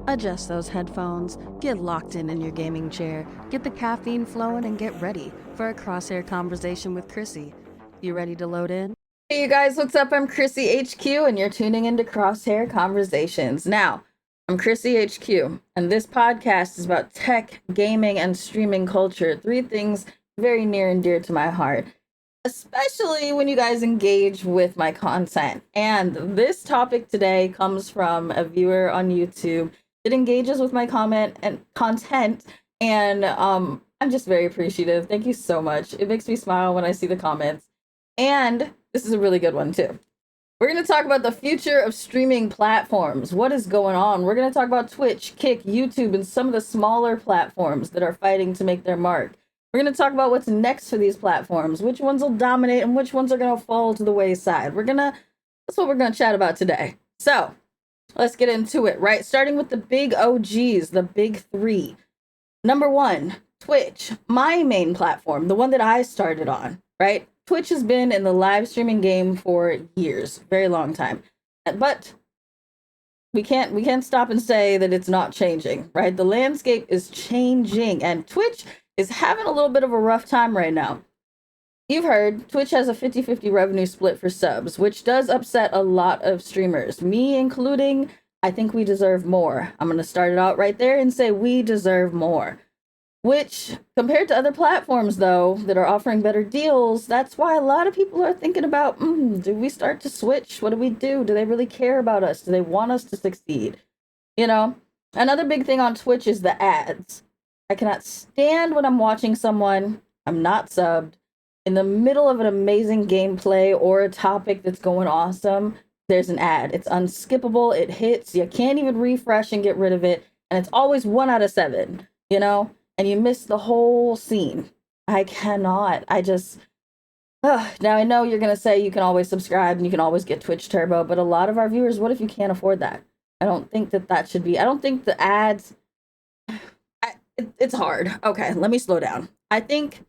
Adjust those headphones, get locked in your gaming chair, get the caffeine flowing, and get ready for a crosshair conversation with Chrissy. You ready to load in? Hey, you guys, what's up? I'm ChrissyHQ, and you're tuning into Crosshair Conversations. Now, I'm ChrissyHQ, and this podcast is about tech, gaming, and streaming culture. Three things very near and dear to my heart, especially when you guys engage with my content. And this topic today comes from a viewer on YouTube. It engages with my comment and content, and I'm just very appreciative. Thank you so much. It makes me smile when I see the comments. And this is a really good one too. We're going to talk about the future of streaming platforms. What is going on? We're going to talk about Twitch, Kick, YouTube, and some of the smaller platforms that are fighting to make their mark. We're going to talk about what's next for these platforms, which ones will dominate and which ones are going to fall to the wayside. That's what we're going to chat about today. So let's get into it, right? Starting with the big OGs, the big three. Number one, Twitch, my main platform, the one that I started on, right? Twitch has been in the live streaming game for years, very long time. But we can't stop and say that it's not changing, right? The landscape is changing, and Twitch is having a little bit of a rough time right now. You've heard Twitch has a 50-50 revenue split for subs, which does upset a lot of streamers, me including. I think we deserve more. I'm going to start it out right there and say we deserve more. Which, compared to other platforms, though, that are offering better deals, that's why a lot of people are thinking about, do we start to switch? What do we do? Do they really care about us? Do they want us to succeed? You know, another big thing on Twitch is the ads. I cannot stand when I'm watching someone, I'm not subbed, in the middle of an amazing gameplay or a topic that's going awesome, there's an ad. It's unskippable, it hits, you can't even refresh and get rid of it, and it's always 1 out of 7, you know? And you miss the whole scene. I cannot. Now I know you're going to say you can always subscribe and you can always get Twitch Turbo, but a lot of our viewers, what if you can't afford that? I don't think that should be. I don't think the ads, it's hard. Okay, let me slow down. I think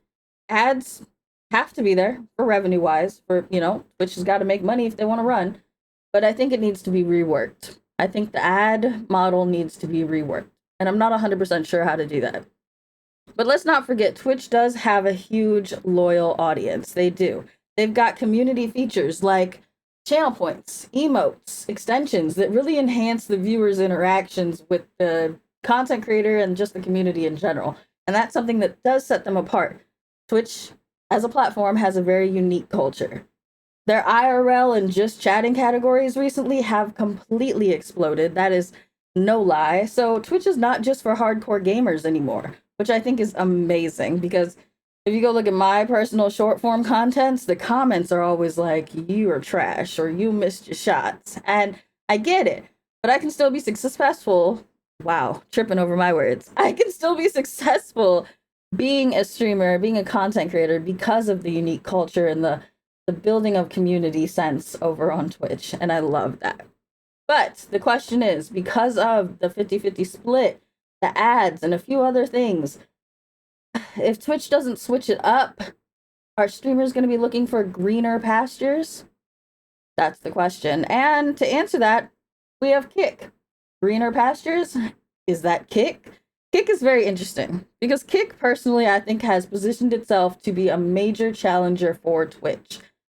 ads have to be there for revenue wise, Twitch has got to make money if they want to run, but I think it needs to be reworked. I think the ad model needs to be reworked, and I'm not 100% sure how to do that. But let's not forget, Twitch does have a huge loyal audience. They do. They've got community features like channel points, emotes, extensions that really enhance the viewers' interactions with the content creator and just the community in general. And that's something that does set them apart. Twitch, as a platform, has a very unique culture. Their IRL and just chatting categories recently have completely exploded. That is no lie. So Twitch is not just for hardcore gamers anymore, which I think is amazing, because if you go look at my personal short form contents, the comments are always like, you are trash or you missed your shots. And I get it, but I can still be successful. Wow, tripping over my words. I can still be successful being a streamer, being a content creator, because of the unique culture and the building of community sense over on Twitch. And I love that. But the question is, because of the 50-50 split, the ads, and a few other things, if Twitch doesn't switch it up, are streamers going to be looking for greener pastures? That's the question. And to answer that, we have Kick. Greener pastures? Is that Kick? Kick is very interesting, because Kick, personally, I think has positioned itself to be a major challenger for Twitch,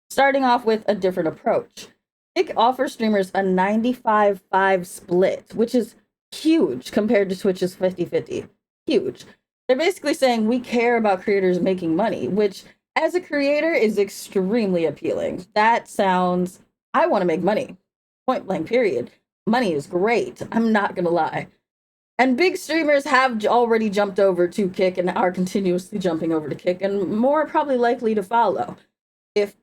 starting off with a different approach. Kick offers streamers a 95-5 split, which is huge compared to Twitch's 50-50. Huge. They're basically saying we care about creators making money, which as a creator is extremely appealing. That sounds, I want to make money. Point blank, period. Money is great. I'm not going to lie. And big streamers have already jumped over to Kick and are continuously jumping over to Kick, and more are probably likely to follow if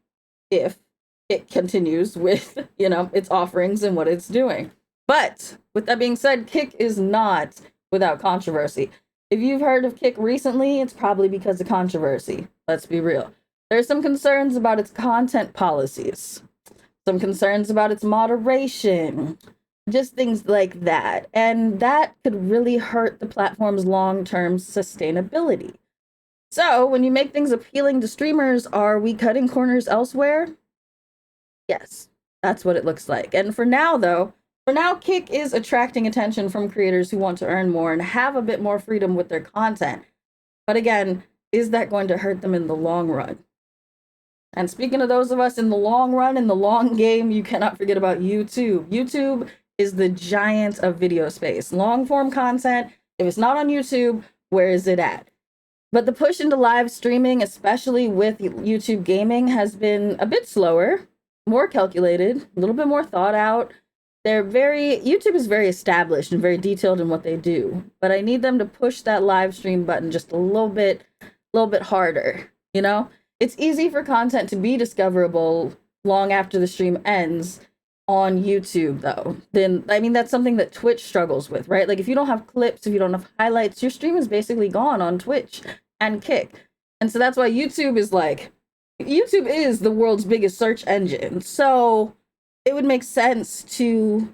it continues with, its offerings and what it's doing. But with that being said, Kick is not without controversy. If you've heard of Kick recently, it's probably because of controversy. Let's be real. There's some concerns about its content policies, some concerns about its moderation, just things like that. And that could really hurt the platform's long-term sustainability. So when you make things appealing to streamers, are we cutting corners elsewhere? Yes, that's what it looks like. And for now, though, For now, Kick is attracting attention from creators who want to earn more and have a bit more freedom with their content. But again, is that going to hurt them in the long run? And speaking of those of us in the long run, in the long game, you cannot forget about YouTube. YouTube is the giant of video space. Long form content, if it's not on YouTube, where is it at? But the push into live streaming, especially with YouTube gaming, has been a bit slower, more calculated, a little bit more thought out. YouTube is very established and very detailed in what they do. But I need them to push that live stream button just a little bit harder, you know? It's easy for content to be discoverable long after the stream ends on YouTube, though. Then, I mean, that's something that Twitch struggles with, right? Like, if you don't have clips, if you don't have highlights, your stream is basically gone on Twitch and Kick. And so that's why YouTube is the world's biggest search engine. So it would make sense to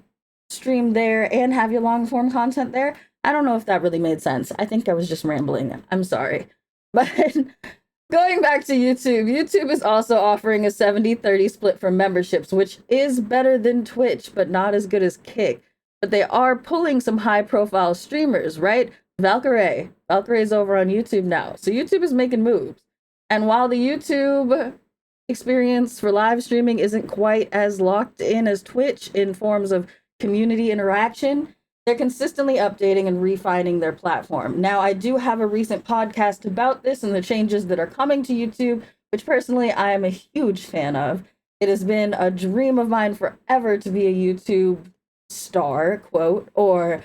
stream there and have your long form content there. I don't know if that really made sense. I think I was just rambling. I'm sorry. But going back to YouTube is also offering a 70-30 split for memberships, which is better than Twitch, but not as good as Kick. But they are pulling some high-profile streamers, right? Valkyrae is over on YouTube now. So YouTube is making moves. And while the YouTube experience for live streaming isn't quite as locked in as Twitch in forms of community interaction, they're consistently updating and refining their platform. Now, I do have a recent podcast about this and the changes that are coming to YouTube, which personally I am a huge fan of. It has been a dream of mine forever to be a YouTube star, quote, or,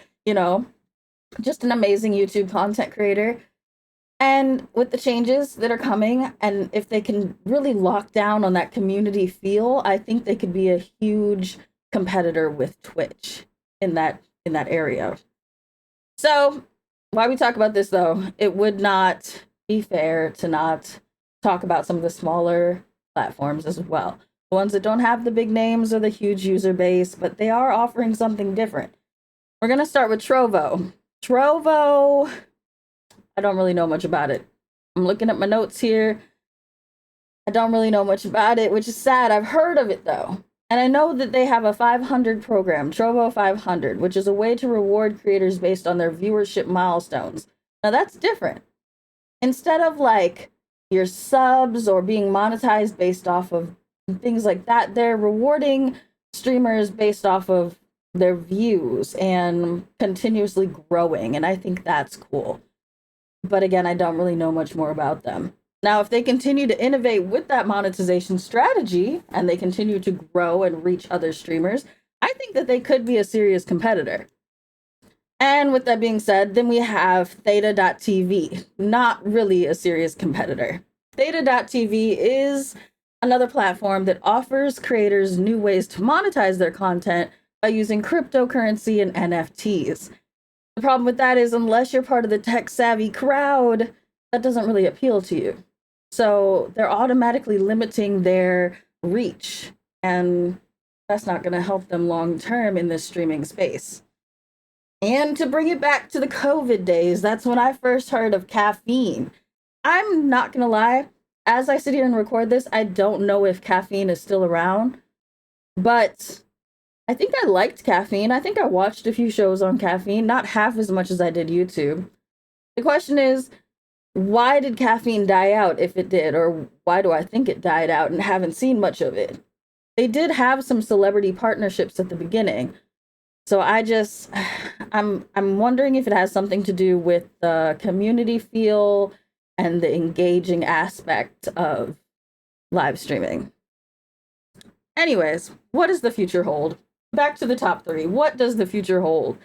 just an amazing YouTube content creator. And with the changes that are coming, and if they can really lock down on that community feel, I think they could be a huge competitor with Twitch in that area. So, why we talk about this though, it would not be fair to not talk about some of the smaller platforms as well. The ones that don't have the big names or the huge user base, but they are offering something different. We're going to start with Trovo. Trovo, I don't really know much about it. I'm looking at my notes here. I don't really know much about it, which is sad. I've heard of it though. And I know that they have a 500 program, Trovo 500, which is a way to reward creators based on their viewership milestones. Now that's different. Instead of like your subs or being monetized based off of things like that, they're rewarding streamers based off of their views and continuously growing. And I think that's cool. But again, I don't really know much more about them. Now, if they continue to innovate with that monetization strategy and they continue to grow and reach other streamers, I think that they could be a serious competitor. And with that being said, then we have Theta.tv, not really a serious competitor. Theta.tv is another platform that offers creators new ways to monetize their content by using cryptocurrency and NFTs. The problem with that is, unless you're part of the tech-savvy crowd, that doesn't really appeal to you. So they're automatically limiting their reach, and that's not going to help them long-term in this streaming space. And to bring it back to the COVID days, that's when I first heard of Caffeine. I'm not going to lie, as I sit here and record this, I don't know if Caffeine is still around, but I think I liked Caffeine. I think I watched a few shows on Caffeine, not half as much as I did YouTube. The question is, why did Caffeine die out if it did? Or why do I think it died out and haven't seen much of it? They did have some celebrity partnerships at the beginning. So I'm wondering if it has something to do with the community feel and the engaging aspect of live streaming. Anyways, what does the future hold? Back to the top 3. What does the future hold?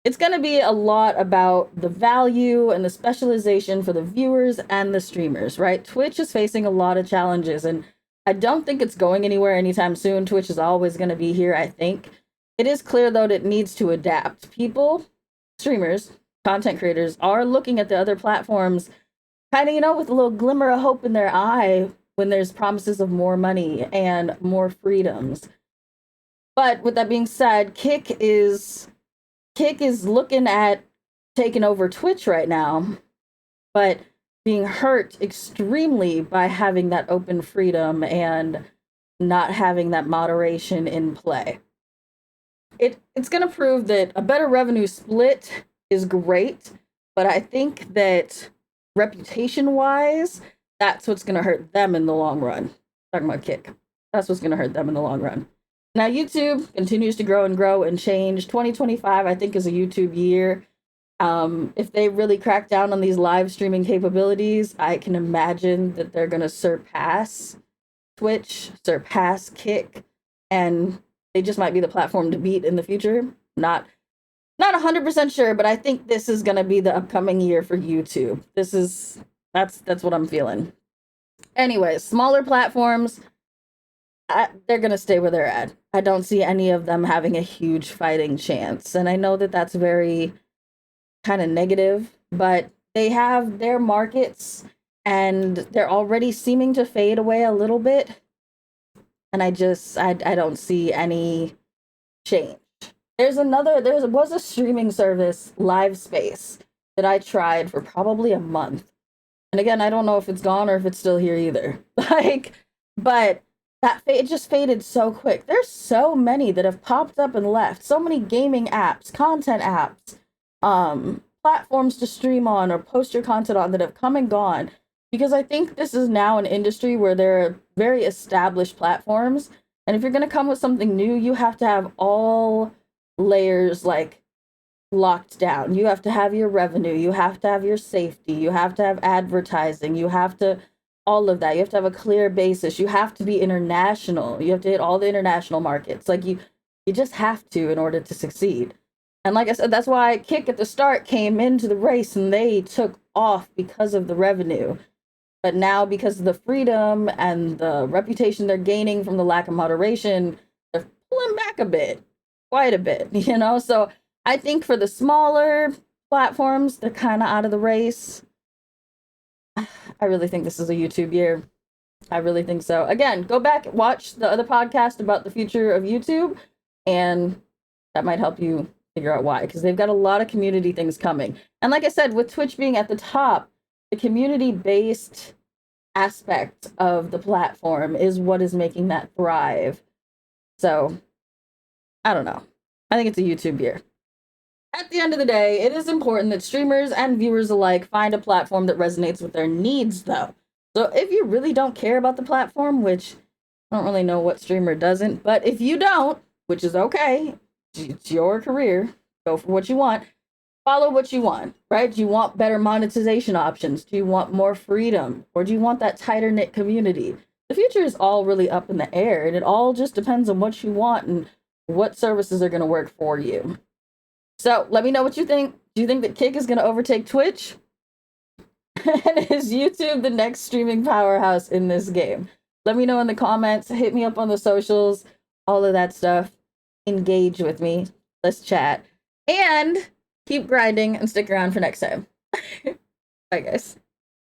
It's going to be a lot about the value and the specialization for the viewers and the streamers, right? Twitch is facing a lot of challenges, and I don't think it's going anywhere anytime soon. Twitch is always going to be here, I think. It is clear, though, that it needs to adapt. People, streamers, content creators, are looking at the other platforms kind of, with a little glimmer of hope in their eye when there's promises of more money and more freedoms. But with that being said, Kick is looking at taking over Twitch right now, but being hurt extremely by having that open freedom and not having that moderation in play. it's going to prove that a better revenue split is great, but I think that reputation wise, that's what's going to hurt them in the long run. Talking about Kick, that's what's going to hurt them in the long run. Now YouTube continues to grow and change. 2025, I think, is a YouTube year. If they really crack down on these live streaming capabilities, I can imagine that they're going to surpass Twitch, surpass Kick, and they just might be the platform to beat in the future. Not 100% sure, but I think this is going to be the upcoming year for YouTube. That's what I'm feeling. Anyways, smaller platforms, they're going to stay where they're at. I don't see any of them having a huge fighting chance. And I know that that's very kind of negative, but they have their markets and they're already seeming to fade away a little bit. And I don't see any change. There was a streaming service, Live Space, that I tried for probably a month. And again, I don't know if it's gone or if it's still here either. But it just faded so quick. There's so many that have popped up and left. So many gaming apps, content apps, platforms to stream on or post your content on that have come and gone. Because I think this is now an industry where there are very established platforms. And if you're going to come with something new, you have to have all layers like locked down. You have to have your revenue, you have to have your safety, you have to have advertising, you have to all of that. You have to have a clear basis. You have to be international. You have to hit all the international markets. Like you just have to in order to succeed. And like I said, that's why Kick at the start came into the race and they took off because of the revenue. But now, because of the freedom and the reputation they're gaining from the lack of moderation, they're pulling back a bit, quite a bit, you know? So I think for the smaller platforms, they're kind of out of the race. I really think this is a YouTube year. I really think so. Again, go back, watch the other podcast about the future of YouTube, and that might help you figure out why, because they've got a lot of community things coming. And like I said, with Twitch being at the top, the community-based aspect of the platform is what is making that thrive. So, I don't know. I think it's a YouTube year. At the end of the day, it is important that streamers and viewers alike find a platform that resonates with their needs, though. So if you really don't care about the platform, which I don't really know what streamer doesn't, but if you don't, which is okay, it's your career, go for what you want, follow what you want, right? Do you want better monetization options? Do you want more freedom? Or do you want that tighter knit community? The future is all really up in the air, and it all just depends on what you want and what services are going to work for you. So let me know what you think. Do you think that Kick is going to overtake Twitch? And is YouTube the next streaming powerhouse in this game? Let me know in the comments. Hit me up on the socials, all of that stuff. Engage with me. Let's chat. And keep grinding and stick around for next time. Bye, guys.